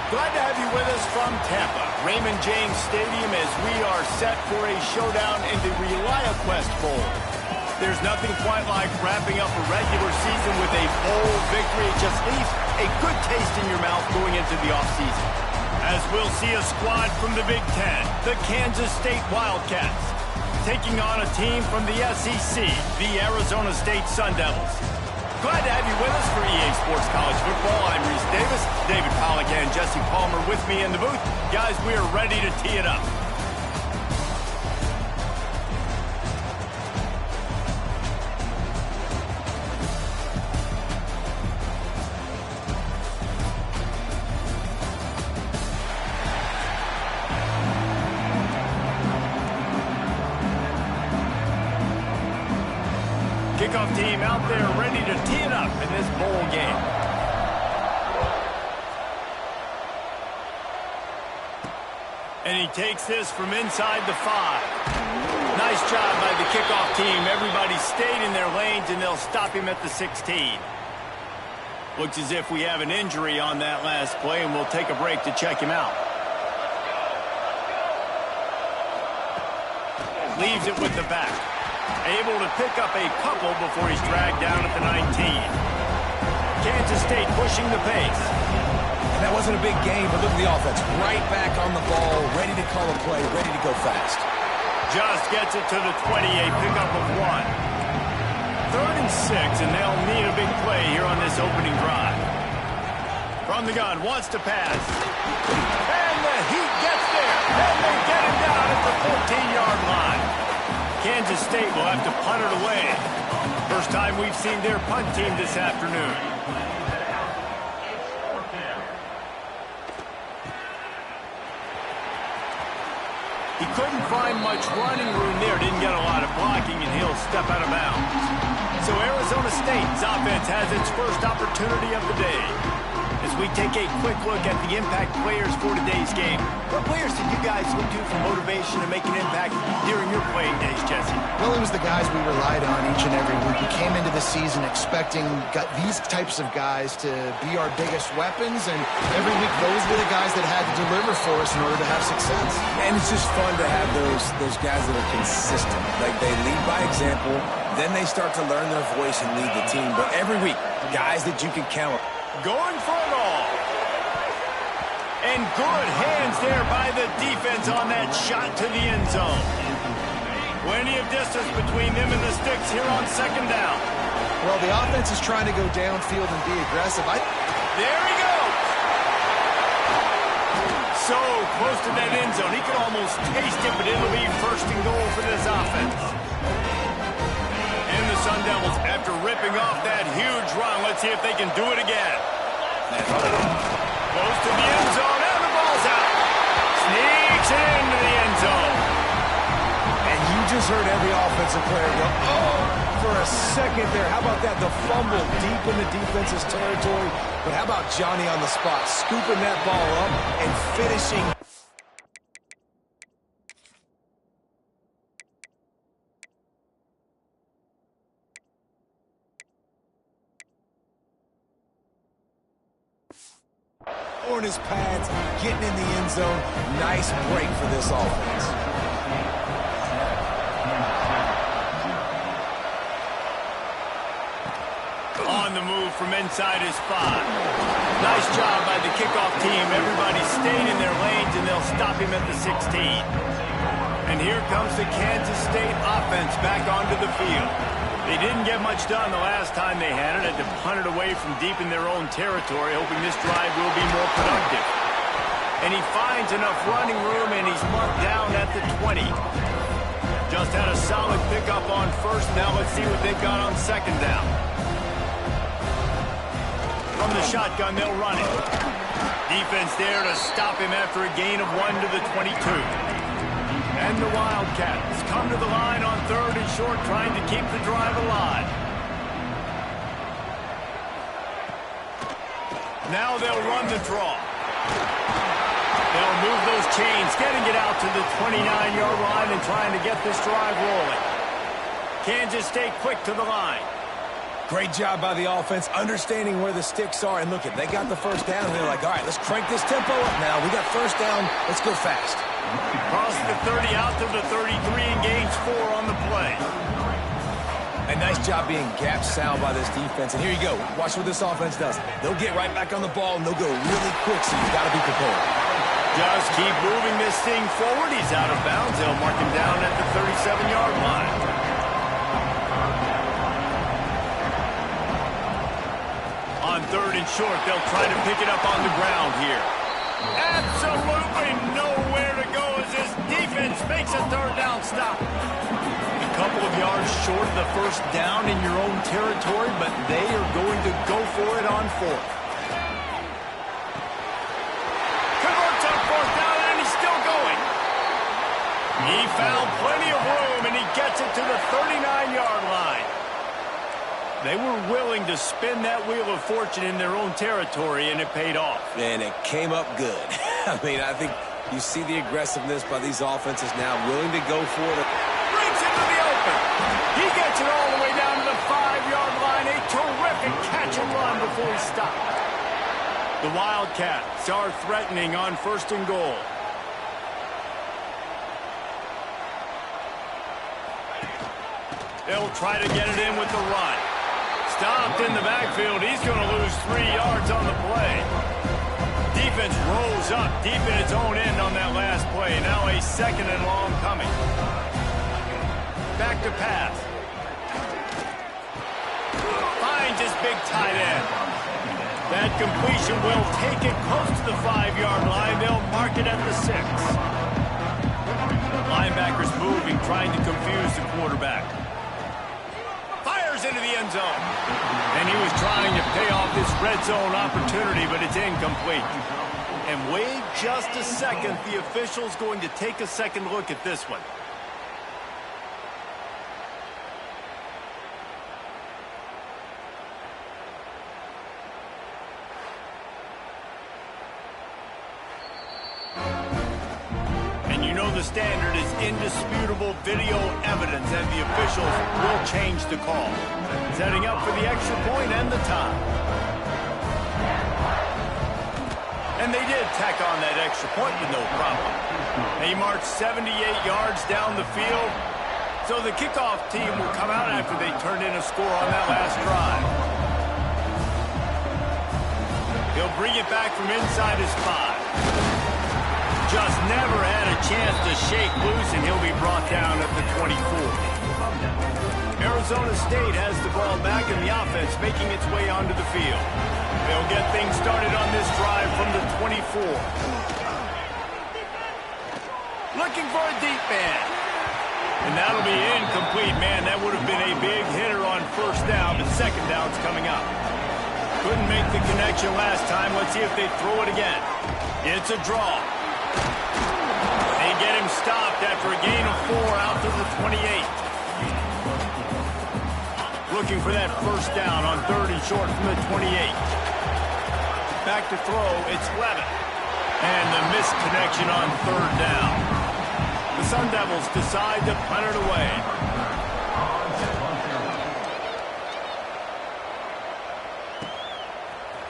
Glad to have you with us from Tampa, Raymond James Stadium, as we are set for a showdown in the ReliaQuest Bowl. There's nothing quite like wrapping up a regular season with a bowl victory. It just leaves a good taste in your mouth going into the offseason. As we'll see a squad from the Big Ten, the Kansas State Wildcats, taking on a team from the SEC, the Arizona State Sun Devils. Glad to have you with us for EA Sports College Football. I'm Reese Davis, David Pollack and Jesse Palmer with me in the booth. Guys, we are ready to tee it up. Kickoff team out there ready to tee it up in this bowl game. And he takes this from inside the 5. Nice job by the kickoff team. Everybody stayed in their lanes, and they'll stop him at the 16. Looks as if we have an injury on that last play, and we'll take a break to check him out. Leaves it with the back. Able to pick up a couple before he's dragged down at the 19. Kansas State pushing the pace. And that wasn't a big game, but look at the offense. Right back on the ball, ready to call a play, ready to go fast. Just gets it to the 28, pickup of 1. 3rd and 6, and they'll need a big play here on this opening drive. From the gun, wants to pass. And the Heat gets there. And they get him down at the 14-yard line. Kansas State will have to punt it away. First time we've seen their punt team this afternoon. He couldn't find much running room there. Didn't get a lot of blocking, and he'll step out of bounds. So Arizona State's offense has its first opportunity of the day. As we take a quick look at the impact players for today's game. What players did you guys look to for motivation to make an impact during your playing days, Jesse? Well, it was the guys we relied on each and every week. We came into the season expecting these types of guys to be our biggest weapons, and every week those were the guys that had to deliver for us in order to have success. And it's just fun to have those guys that are consistent. Like, they lead by example, then they start to learn their voice and lead the team. But every week, guys that you can count. Going for it all. And good hands there by the defense on that shot to the end zone. Plenty of distance between them and the sticks here on 2nd down. Well, the offense is trying to go downfield and be aggressive. There he goes. So close to that end zone. He could almost taste it, but it'll be 1st and goal for this offense. And the Sun Devils, after ripping off that huge run, let's see if they can do it again. Close to the end zone, and the ball's out. Sneaks into the end zone. And you just heard every offensive player go, oh, for a second there. How about that? The fumble deep in the defense's territory. But how about Johnny on the spot, scooping that ball up and finishing. In his pads, getting in the end zone. Nice break for this offense. On the move from inside his 5. Nice job by the kickoff team. Everybody stayed in their lanes, and they'll stop him at the 16. And here comes the Kansas State offense back onto the field. They didn't get much done the last time they had it. Had to punt it away from deep in their own territory, hoping this drive will be more productive. And he finds enough running room, and he's marked down at the 20. Just had a solid pickup on first. Now let's see what they've got on second down. From the shotgun, they'll run it. Defense there to stop him after a gain of 1 to the 22. And the Wildcats come to the line on third and short, trying to keep the drive alive. Now they'll run the draw. They'll move those chains, getting it out to the 29-yard line and trying to get this drive rolling. Kansas State quick to the line. Great job by the offense, understanding where the sticks are. And look, they got the first down, and they're like, all right, let's crank this tempo up now. We got first down. Let's go fast. Across the 30 out to the 33 and gains 4 on the play. A nice job being gap sound by this defense. And here you go. Watch what this offense does. They'll get right back on the ball, and they'll go really quick, so you've got to be prepared. Just keep moving this thing forward. He's out of bounds. They'll mark him down at the 37-yard line. On third and short, they'll try to pick it up on the ground here. Absolutely nowhere to go as this defense makes a third down stop. A couple of yards short of the first down in your own territory, but they are going to go for it on fourth. Converts on fourth down, and he's still going. He found plenty of room, and he gets it to the 39-yard line. They were willing to spin that wheel of fortune in their own territory, and it paid off. And it came up good. I mean, I think you see the aggressiveness by these offenses now, willing to go for it. Brings it to the open. He gets it all the way down to the 5-yard line. A terrific catch and run before he stopped. The Wildcats are threatening on first and goal. They'll try to get it in with the run. Stopped in the backfield. He's going to lose 3 yards on the play. Defense rolls up deep in its own end on that last play. Now a second and long coming. Back to pass. Finds his big tight end. That completion will take it close to the 5-yard line. They'll mark it at the 6. Linebackers moving, trying to confuse the quarterback. Into the end zone. And he was trying to pay off this red zone opportunity, but it's incomplete. And wait just a second. The official's going to take a second look at this one. The standard is indisputable video evidence, and the officials will change the call. Setting up for the extra point and the tie. And they did tack on that extra point with no problem. They marched 78 yards down the field, so the kickoff team will come out after they turned in a score on that last drive. He'll bring it back from inside his 5. Just never had a chance to shake loose, and he'll be brought down at the 24. Arizona State has the ball back, and the offense making its way onto the field. They'll get things started on this drive from the 24. Looking for a deep man. And that'll be incomplete, man. That would have been a big hitter on first down, but second down's coming up. Couldn't make the connection last time. Let's see if they throw it again. It's a draw. They get him stopped after a gain of 4 out to the 28. Looking for that first down on third and short from the 28. Back to throw, it's Levitt. And the missed connection on third down. The Sun Devils decide to punt it away.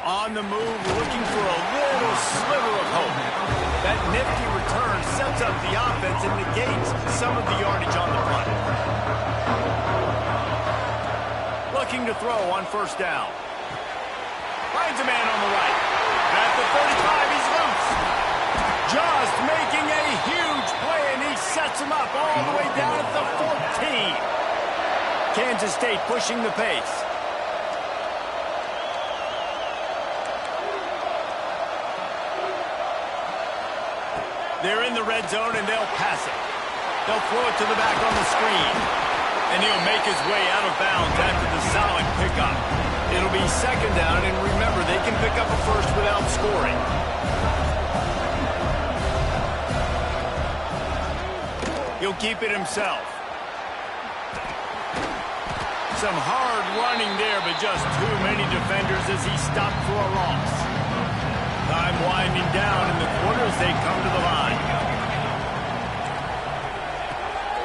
On the move, looking for a little sliver of hope. That nifty return sets up the offense and negates some of the yardage on the punt. Looking to throw on first down. Finds a man on the right. At the 35, he's loose. Just making a huge play, and he sets him up all the way down at the 14. Kansas State pushing the pace. They're in the red zone, and they'll pass it. They'll throw it to the back on the screen. And he'll make his way out of bounds after the solid pickup. It'll be second down, and remember, they can pick up a first without scoring. He'll keep it himself. Some hard running there, but just too many defenders as he stopped for a loss. Time winding down in the quarter as they come to the line.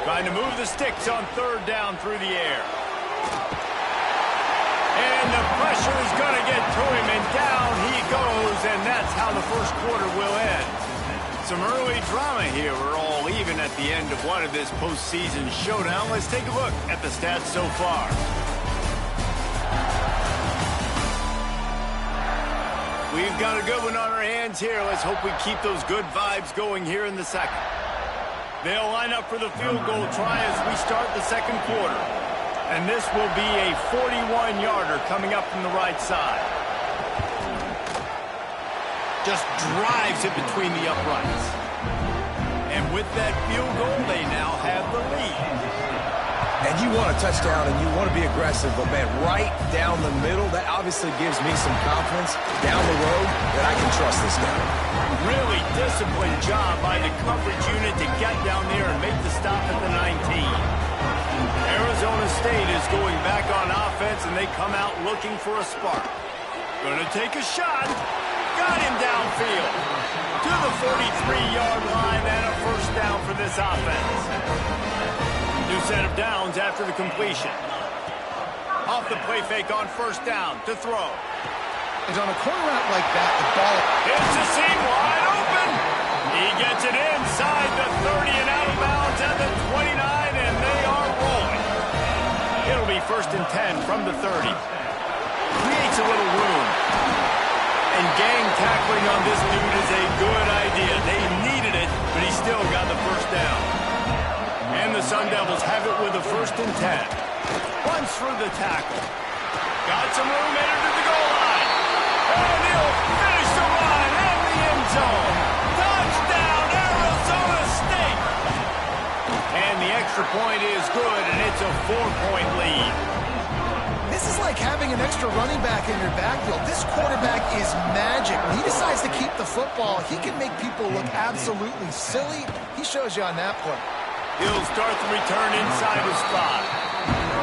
Trying to move the sticks on third down through the air. And the pressure is going to get to him, and down he goes, and that's how the first quarter will end. Some early drama here. We're all even at the end of one of this postseason showdown. Let's take a look at the stats so far. We've got a good one on our hands here. Let's hope we keep those good vibes going here in the second. They'll line up for the field goal try as we start the second quarter. And this will be a 41-yarder coming up from the right side. Just drives it between the uprights. And with that field goal, they now have the lead. And you want a touchdown and you want to be aggressive, but man, right down the middle, that obviously gives me some confidence down the road that I can trust this guy. Really disciplined job by the coverage unit to get down there and make the stop at the 19. Arizona State is going back on offense, and they come out looking for a spark. Going to take a shot. Got him downfield to the 43-yard line, and a first down for this offense. New set of downs after the completion. Off the play fake on first down to throw. And on a corner route like that, the ball... It's a seam wide open. He gets it inside the 30 and out of bounds at the 29, and they are rolling. It'll be first and 10 from the 30. Creates a little room. And gang tackling on this dude is a good idea. They needed it, but he still got the first down. And the Sun Devils have it with a first and 10. Runs through the tackle. Got some room, entered to the goal line. And he'll finish the run in the end zone. Touchdown, Arizona State. And the extra point is good, and it's a 4-point lead. This is like having an extra running back in your backfield. This quarterback is magic. When he decides to keep the football, he can make people look absolutely silly. He shows you on that play. He'll start the return inside his spot.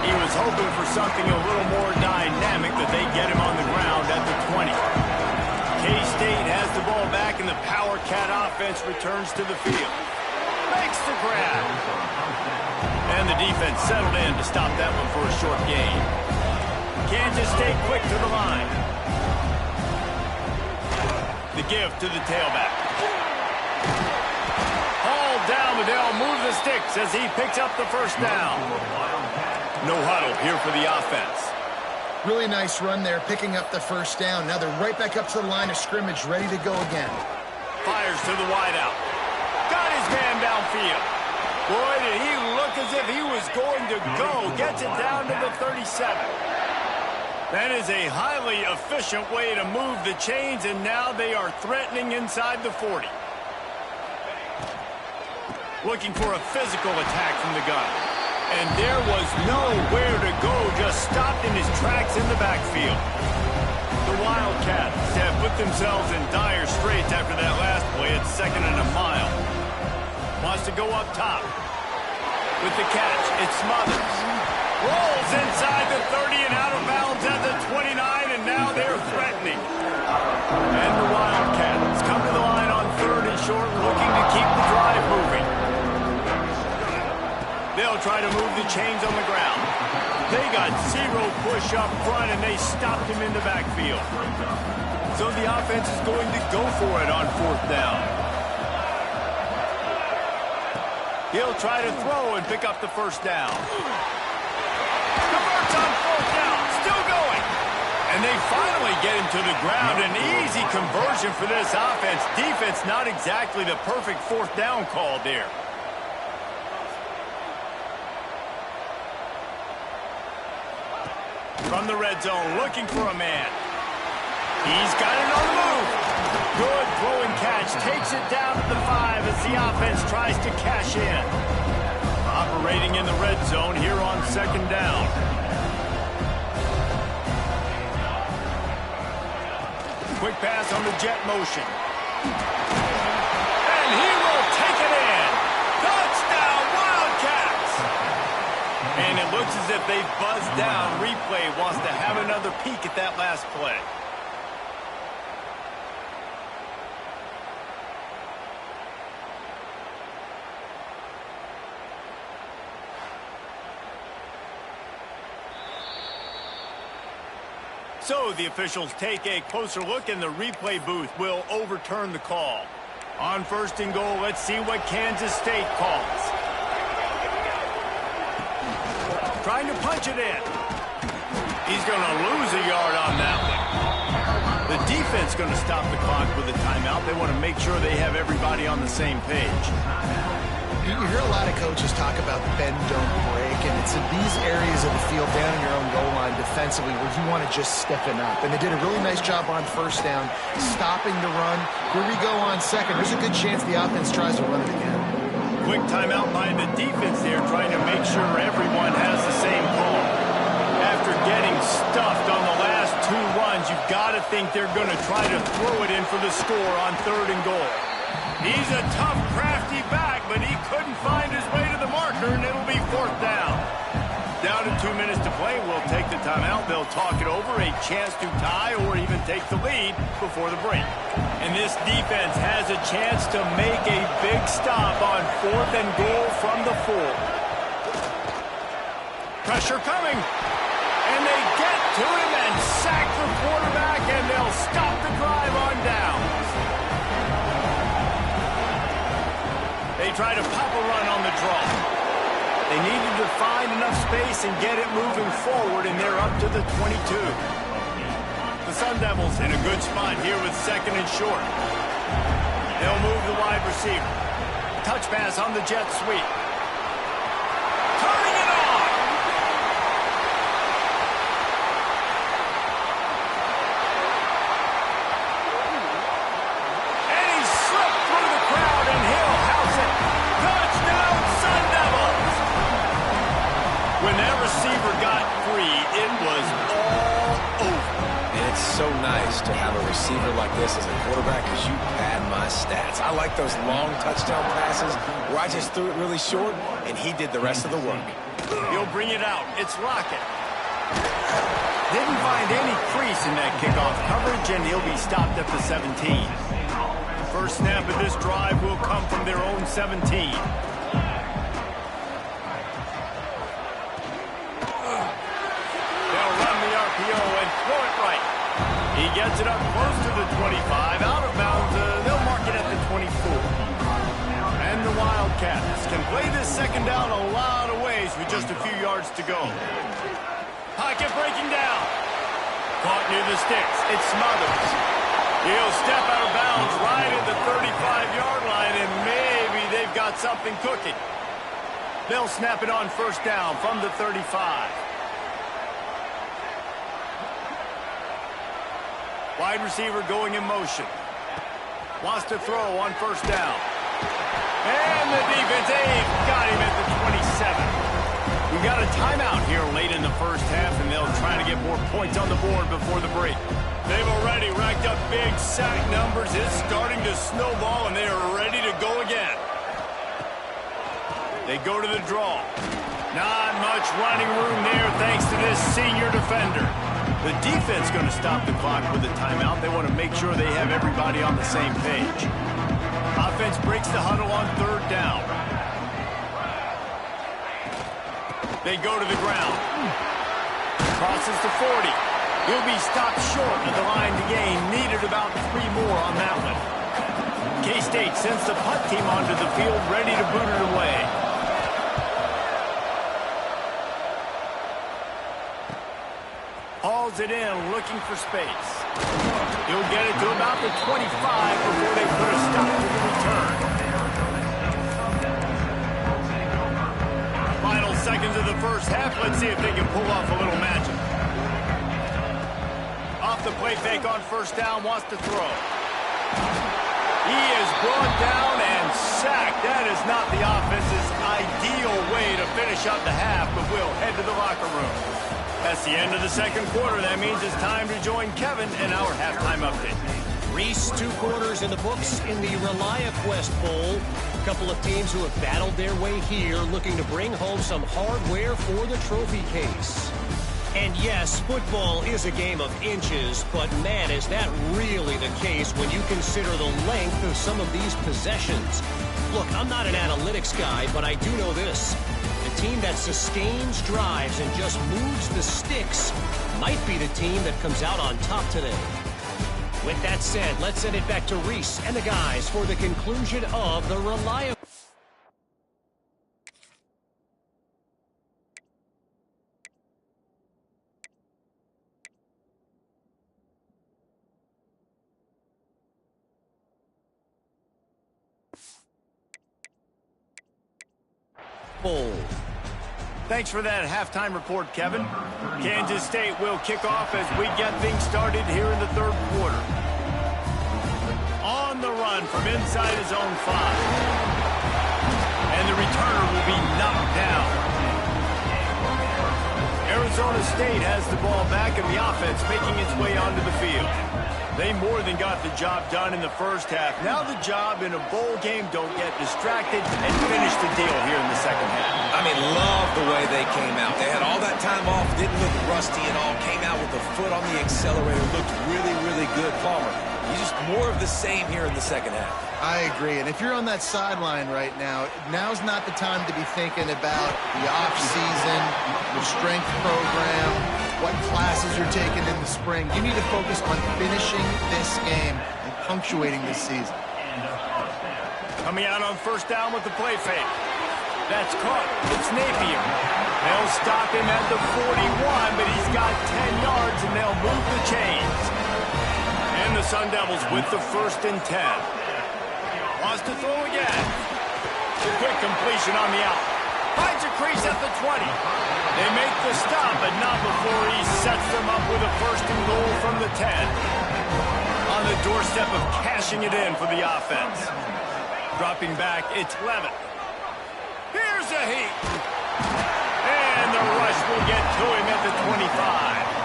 He was hoping for something a little more dynamic, but they get him on the ground at the 20. K-State has the ball back, and the Power Cat offense returns to the field. Makes the grab. And the defense settled in to stop that one for a short gain. Kansas State quick to the line. The give to the tailback. Hauled down, but they'll move the sticks as he picks up the first down. No huddle here for the offense. Really nice run there, picking up the first down. Now they're right back up to the line of scrimmage, ready to go again. Fires to the wideout. Got his man downfield. Boy, did he look as if he was going to go. Gets it down to the 37. That is a highly efficient way to move the chains, and now they are threatening inside the 40. Looking for a physical attack from the gun. And there was nowhere to go, just stopped in his tracks in the backfield. The Wildcats have put themselves in dire straits after that last play at 2nd and a mile. Wants to go up top. With the catch, it's Smothers. Rolls inside the 30 and out of bounds at the 29, and now they're threatening. And the Wildcats come to the line on 3rd and short, looking to keep the drive moving. They'll try to move the chains on the ground. They got zero push up front, and they stopped him in the backfield. So the offense is going to go for it on 4th down. He'll try to throw and pick up the first down. Converts on 4th down, still going. And they finally get him to the ground. An easy conversion for this offense. Defense not exactly the perfect 4th down call there. From the red zone, looking for a man. He's got it on the move. Good throw and catch. Takes it down to the 5 as the offense tries to cash in. Operating in the red zone here on second down. Quick pass on the jet motion. And he will take it in. Touchdown, Wildcats! And it looks as if they've buzzed down. Replay wants to have another peek at that last play. So the officials take a closer look, and the replay booth will overturn the call. On first and goal, let's see what Kansas State calls. Trying to punch it in. He's going to lose a yard on that one. The defense going to stop the clock with a timeout. They want to make sure they have everybody on the same page. You hear a lot of coaches talk about bend, don't break, and it's in these areas of the field down in your own goal line defensively where you want to just stiffen up. And they did a really nice job on first down, stopping the run. Here we go on second. There's a good chance the offense tries to run it again. Quick timeout by the defense there, trying to make sure everyone has the same call. After getting stuffed on the last 2 runs, you've got to think they're going to try to throw it in for the score on third and goal. He's a tough, crafty back, but he couldn't find his way to the marker, and it'll be fourth down. Down to 2 minutes to play. We'll take the timeout. They'll talk it over, a chance to tie or even take the lead before the break. And this defense has a chance to make a big stop on fourth and goal from the 4. Pressure coming. And they get to him and sack the quarterback, and they'll stop the drive on downs. They try to pop a run on the draw. They needed to find enough space and get it moving forward, and they're up to the 22. The Sun Devils in a good spot here with second and short. They'll move the wide receiver. Touch pass on the jet sweep. Turning it on! And he slipped through the crowd, and he'll house it. Touchdown, Sun Devils! When that receiver got free, it was all over. And it's so nice to have a receiver like this as a quarterback because you pad my stats. I like those long touchdown passes where I just threw it really short and he did the rest of the work. He'll bring it out. It's Rocket. Didn't find any crease in that kickoff coverage, and he'll be stopped at the 17. First snap of this drive will come from their own 17. They'll run the RPO and throw it right. He gets it up close to the 25. Out of bounds, they'll mark it at the 24. And the Wildcats can play this second down a lot of ways with just a few yards to go. Pocket breaking down. Caught near the sticks. It smothers. He'll step out of bounds right at the 35-yard line, and maybe they've got something cooking. They'll snap it on first down from the 35. Wide receiver going in motion. Wants to throw on first down. And the defense, they've got him at the 27. We've got a timeout here late in the first half, and they'll try to get more points on the board before the break. They've already racked up big sack numbers. It's starting to snowball, and they are ready to go again. They go to the draw. Not much running room there thanks to this senior defender. The defense going to stop the clock with a timeout. They want to make sure they have everybody on the same page. Offense breaks the huddle on third down. They go to the ground. Crosses to 40. He'll be stopped short of the line to gain. Needed about 3 more on that one. K-State sends the punt team onto the field, ready to boot it away. Hauls it in, looking for space. He'll get it to about the 25 before they put a stop to the return. Final seconds of the first half. Let's see if they can pull off a little magic. off the play fake on first down, wants to throw. He is brought down and sacked. That is not the offense's ideal way to finish up the half, but we'll head to the locker room. That's the end of the second quarter. That means it's time to join Kevin in our halftime update. Reese, 2 quarters in the books in the ReliaQuest Bowl. A couple of teams who have battled their way here, looking to bring home some hardware for the trophy case. And yes, football is a game of inches, but man, is that really the case when you consider the length of some of these possessions. Look, I'm not an analytics guy, but I do know this. The team that sustains drives and just moves the sticks might be the team that comes out on top today. With that said, let's send it back to Reese and the guys for the conclusion of the ReliaQuest Bowl. Thanks for that halftime report, Kevin. Kansas State will kick off as we get things started here in the third quarter. On the run from inside his own 5. And the returner will be knocked down. Arizona State has the ball back and the offense making its way onto the field. They more than got the job done in the first half. Now the job in a bowl game, don't get distracted and finish the deal here in the second half. I mean, love the way they came out. They had all that time off, didn't look rusty at all, came out with the foot on the accelerator, looked really, really good. Palmer, he's just more of the same here in the second half. I agree. And if you're on that sideline right now, now's not the time to be thinking about the off-season, your strength program, what classes you're taking in the spring. You need to focus on finishing this game and punctuating this season. Coming out on first down with the play fake. That's caught. It's Napier. They'll stop him at the 41, but he's got 10 yards, and they'll move the chains. And the Sun Devils with the 1st and 10. Wants to throw again. Quick completion on the out. Finds a crease at the 20. They make the stop, but not before he sets them up with a 1st and goal from the 10. On the doorstep of cashing it in for the offense. Dropping back, it's Levitt. Here's a heat. And the rush will get to him at the 25.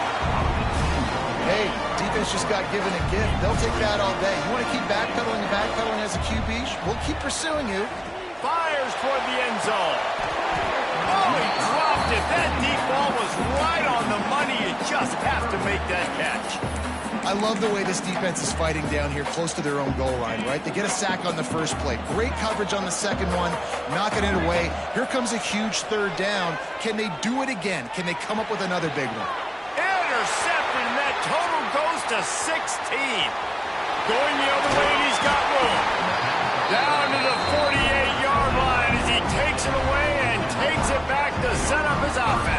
Hey, defense just got given a gift. They'll take that all day. You want to keep backpedaling and backpedaling as a QB? We'll keep pursuing you. Fires toward the end zone. Oh, he dropped it. That deep ball was right on the money. You just have to make that catch. I love the way this defense is fighting down here close to their own goal line, right? They get a sack on the first play. Great coverage on the second one, knocking it away. Here comes a huge 3rd down. Can they do it again? Can they come up with another big one? Intercepted, and that total goes to 16. Going the other way, and he's got room. Down to the 48-yard line as he takes it away and takes it back to set up his offense.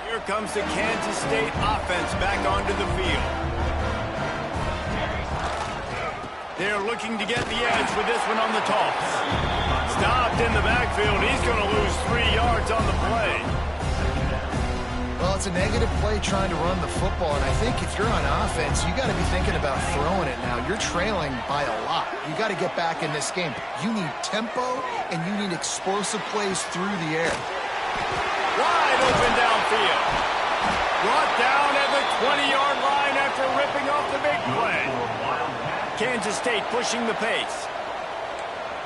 Here comes the Kansas State offense back onto the field. They're looking to get the edge with this one on the toss. Stopped in the backfield. He's going to lose 3 yards on the play. Well, it's a negative play trying to run the football, and I think if you're on offense, you got to be thinking about throwing it now. You're trailing by a lot. You got to get back in this game. You need tempo, and you need explosive plays through the air. Wide open downfield. Brought down at the 20-yard line after ripping off the big play. Kansas State pushing the pace.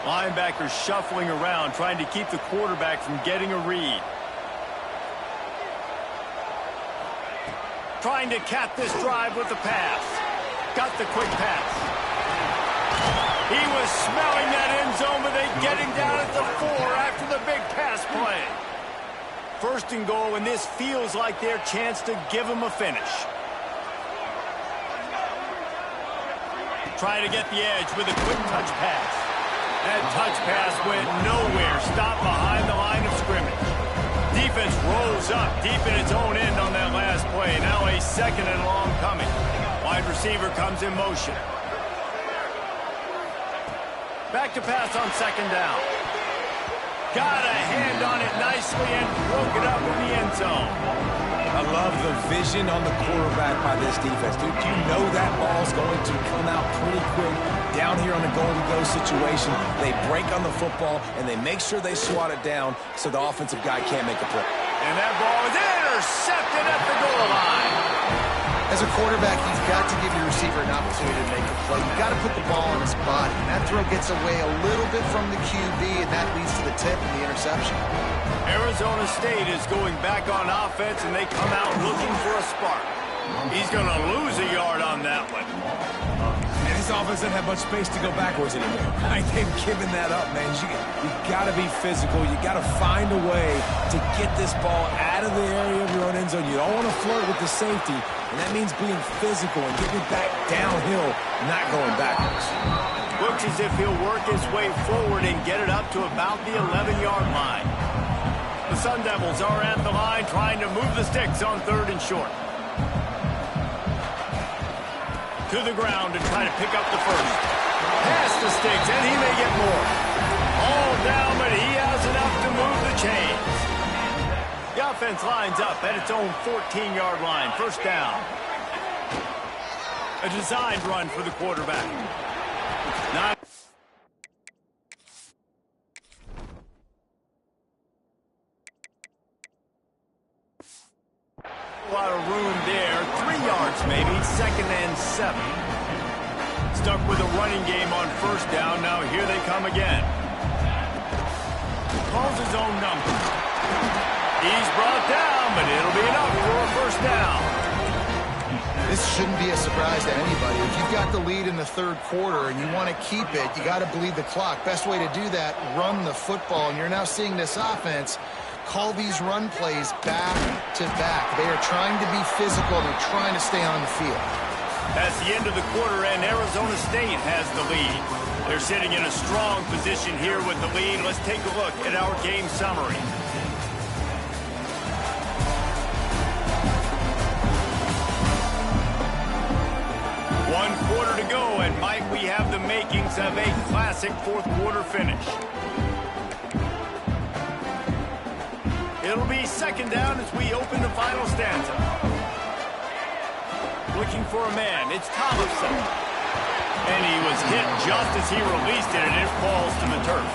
Linebackers shuffling around, trying to keep the quarterback from getting a read. Trying to cap this drive with the pass. Got the quick pass. He was smelling that end zone, but they get him down at the 4 after the big pass play. First and goal, and this feels like their chance to give him a finish. Trying to get the edge with a quick touch pass. That touch pass went nowhere. Stopped behind the line of scrimmage. Defense rolls up deep in its own end on that last play. Now a second and long coming. Wide receiver comes in motion. Back to pass on second down. Got a hand on it nicely and broke it up in the end zone. I love the vision on the quarterback by this defense. Dude, you know that ball's going to come out pretty quick. Down here on the goal-to-go situation, they break on the football, and they make sure they swat it down so the offensive guy can't make a play. And that ball is intercepted at the goal line. As a quarterback, you've got to give your receiver an opportunity to make a play. You've got to put the ball on his body. And that throw gets away a little bit from the QB, and that leads to the tip and the interception. Arizona State is going back on offense, and they come out looking for a spark. He's going to lose a yard on that one. And this offense doesn't have much space to go backwards anymore. I think giving that up, man. You got to be physical. You got to find a way to get this ball out of the area of your own end zone. You don't want to flirt with the safety, and that means being physical and getting it back downhill, not going backwards. Looks as if he'll work his way forward and get it up to about the 11-yard line. The Sun Devils are at the line trying to move the sticks on third and short. To the ground and try to pick up the first. Past the sticks, and he may get more. All down, but he has enough to move the chains. The offense lines up at its own 14-yard line. First down. A designed run for the quarterback. Not a lot of room there. 3 yards maybe. Second and 7. Stuck with a running game on first down. Now here they come again. Calls his own number. He's brought down, but it'll be enough for a first down. This shouldn't be a surprise to anybody. If you've got the lead in the third quarter and you want to keep it, you got to bleed the clock. Best way to do that, run the football. And you're now seeing this offense call these run plays back to back. They are trying to be physical. They're trying to stay on the field. That's the end of the quarter, and Arizona State has the lead. They're sitting in a strong position here with the lead. Let's take a look at our game summary. One quarter to go, and might we have the makings of a classic fourth quarter finish. It'll be second down as we open the final stanza. Looking for a man, it's Tollefson. And he was hit just as he released it, and it falls to the turf.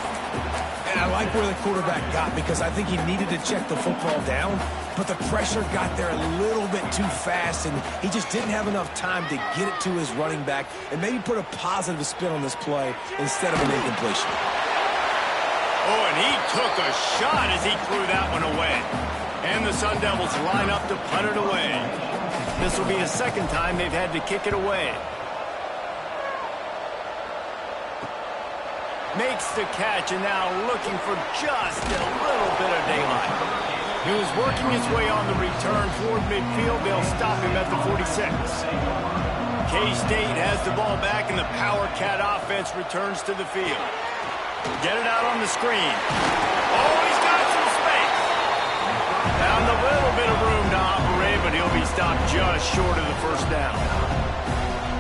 And I like where the quarterback got, because I think he needed to check the football down, but the pressure got there a little bit too fast, and he just didn't have enough time to get it to his running back and maybe put a positive spin on this play instead of an incompletion. Oh, and he took a shot as he threw that one away. And the Sun Devils line up to punt it away. This will be the second time they've had to kick it away. Makes the catch, and now looking for just a little bit of daylight. He was working his way on the return toward midfield. They'll stop him at the 46. K-State has the ball back, and the Power Cat offense returns to the field. Get it out on the screen. Oh, he's got some space. Found a little bit of room to operate, but he'll be stopped just short of the first down.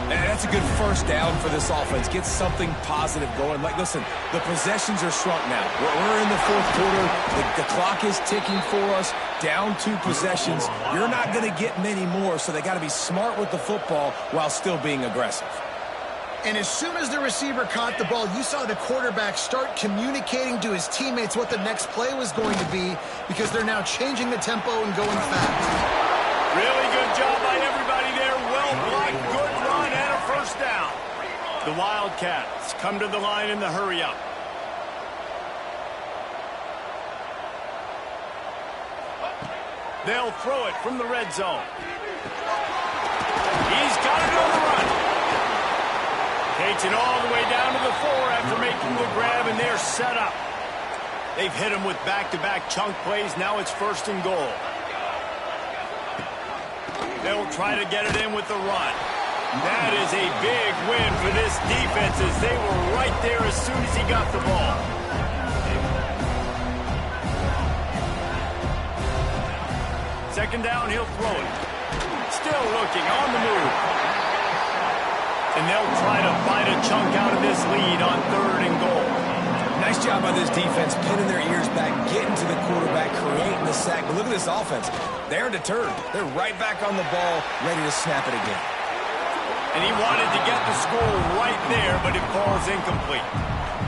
And that's a good first down for this offense. Get something positive going. Like, listen, the possessions are shrunk now. We're in the fourth quarter. The clock is ticking for us. Down 2 possessions. You're not going to get many more, so they got to be smart with the football while still being aggressive. And as soon as the receiver caught the ball, you saw the quarterback start communicating to his teammates what the next play was going to be, because they're now changing the tempo and going fast. Really good job by everybody there. Well blocked, good run, and a first down. The Wildcats come to the line in the hurry-up. They'll throw it from the red zone. He's got it on the run. Takes it all the way down to the 4 after making the grab, and they're set up. They've hit him with back-to-back chunk plays. Now it's 1st and goal. They'll try to get it in with the run. That is a big win for this defense as they were right there as soon as he got the ball. Second down, he'll throw it. Still looking on the move. And they'll try to fight a chunk out of this lead on 3rd and goal. Nice job by this defense, pinning their ears back, getting to the quarterback, creating the sack. But look at this offense. They're deterred. They're right back on the ball, ready to snap it again. And he wanted to get the score right there, but it falls incomplete.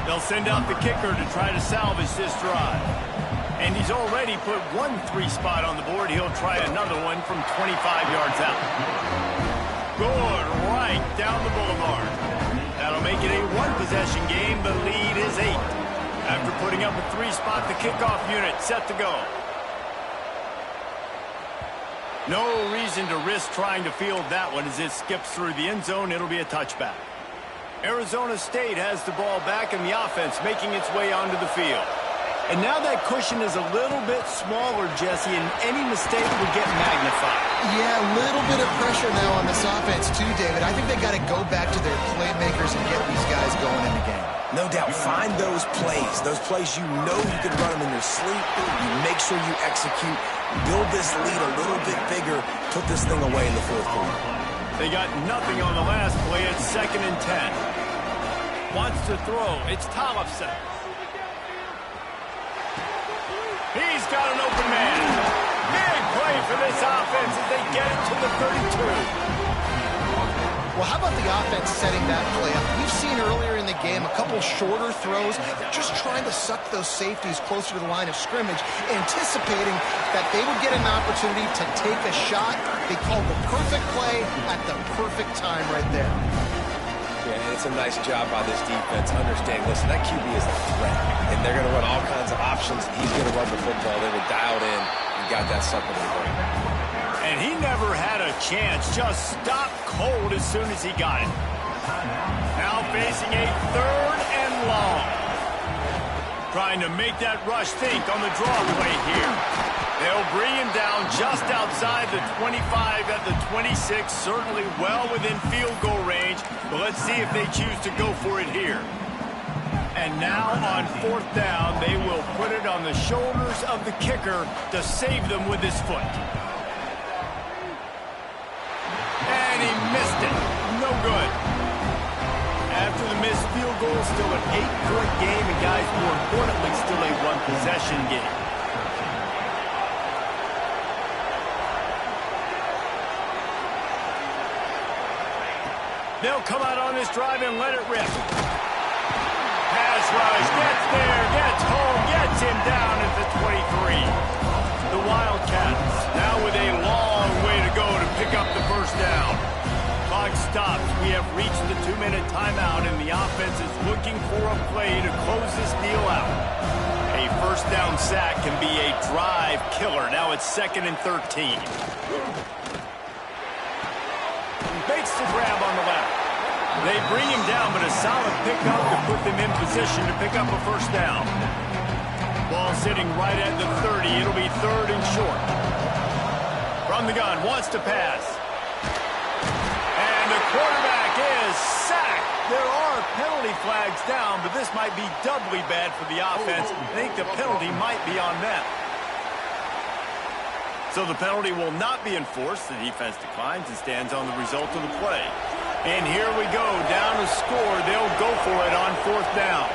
They'll send out the kicker to try to salvage this drive. And he's already put 1 3-spot on the board. He'll try another one from 25 yards out. Good, right down the boulevard. That'll make it a 1-possession game. The lead is 8. After putting up a 3-spot, the kickoff unit set to go. No reason to risk trying to field that one as it skips through the end zone. It'll be a touchback. Arizona State has the ball back in the offense, making its way onto the field. And now that cushion is a little bit smaller, Jesse, and any mistake would get magnified. Yeah, a little bit of pressure now on this offense too, David. I think they got to go back to their playmakers and get these guys going in the game. No doubt. Find those plays you know you can run them in your sleep. You make sure you execute. Build this lead a little bit bigger. Put this thing away in the 4th quarter. They got nothing on the last play. It's 2nd and 10. Wants to throw. It's Tollefson. He's got an open man. Big play for this offense as they get it to the 32. Well, how about the offense setting that play up? We've seen earlier in the game a couple shorter throws. They're just trying to suck those safeties closer to the line of scrimmage, anticipating that they would get an opportunity to take a shot. They called the perfect play at the perfect time right there. Yeah, and it's a nice job by this defense. Understand, listen, that QB is a threat, and they're going to run all kinds of options. He's going to run the football. They were dialed in and got that sucker to the brain. And he never had a chance. Just stopped cold as soon as he got it. Now facing a 3rd and long. Trying to make that rush think on the draw play here. They'll bring him down just outside the 25 at the 26. Certainly well within field goal range. But let's see if they choose to go for it here. And now on 4th down, they will put it on the shoulders of the kicker to save them with his foot. And he missed it. No good. After the missed field goal, still an 8-point game, and guys, more importantly, still a 1-possession game. They'll come out on this drive and let it rip. Pass rush, gets there, gets home, gets him down at the 23. The Wildcats now with a long way to go to pick up the 1st down. Clock stops. We have reached the 2-minute timeout, and the offense is looking for a play to close this deal out. A 1st down sack can be a drive killer. Now it's 2nd and 13. Bates to grab on the left. They bring him down, but a solid pickup to put them in position to pick up a 1st down. Ball sitting right at the 30. It'll be 3rd and short. From the gun, wants to pass. And the quarterback is sacked. There are penalty flags down, but this might be doubly bad for the offense. I think the penalty might be on them. So the penalty will not be enforced. The defense declines and stands on the result of the play. And here we go, down to score. They'll go for it on 4th down.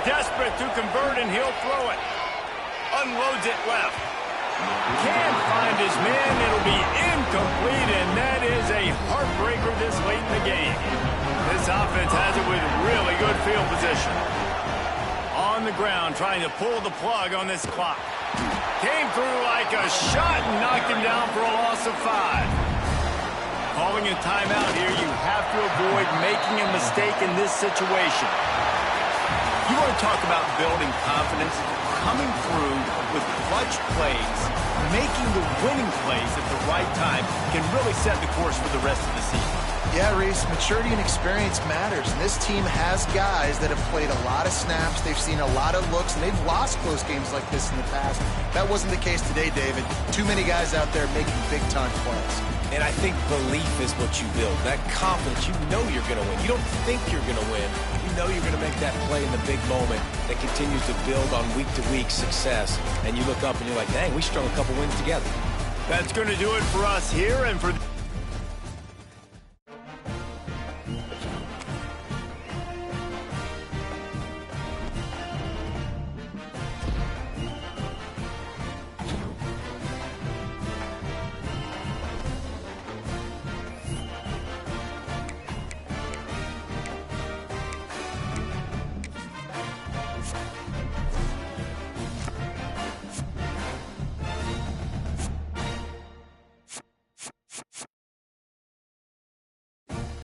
Desperate to convert, and he'll throw it. Unloads it left. Can't find his man. It'll be incomplete, and that is a heartbreaker this late in the game. This offense has it with really good field position. On the ground, trying to pull the plug on this clock. Came through like a shot and knocked him down for a loss of 5. Calling a timeout here, you have to avoid making a mistake in this situation. You want to talk about building confidence? Coming through with clutch plays, making the winning plays at the right time can really set the course for the rest of the season. Yeah, Reese, maturity and experience matters. And this team has guys that have played a lot of snaps. They've seen a lot of looks, and they've lost close games like this in the past. That wasn't the case today, David. Too many guys out there making big-time plays. And I think belief is what you build. That confidence, you know you're going to win. You don't think you're going to win. You know you're going to make that play in the big moment that continues to build on week-to-week success. And you look up and you're like, dang, we strung a couple wins together. That's going to do it for us here and for